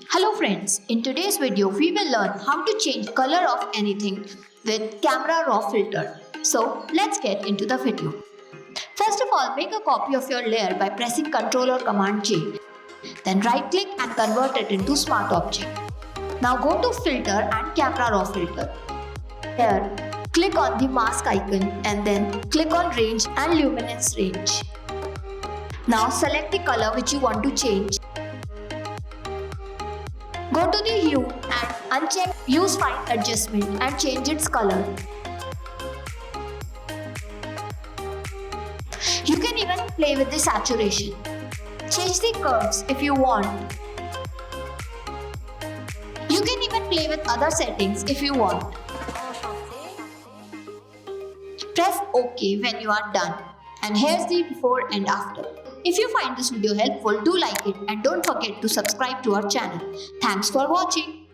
Hello friends, in today's video we will learn how to change color of anything with Camera Raw filter. So let's get into the video. First of all, make a copy of your layer by pressing Ctrl or Command J. Then right click and convert it into Smart Object. Now go to Filter and Camera Raw filter. Here, click on the mask icon and then click on Range and Luminance range. Now select the color which you want to change. Go to the hue and uncheck Use Fine Adjustment and change its color. You can even play with the saturation. Change the curves if you want. You can even play with other settings if you want. Press OK when you are done. And here's the before and after. If you find this video helpful, do like it and don't forget to subscribe to our channel. Thanks for watching.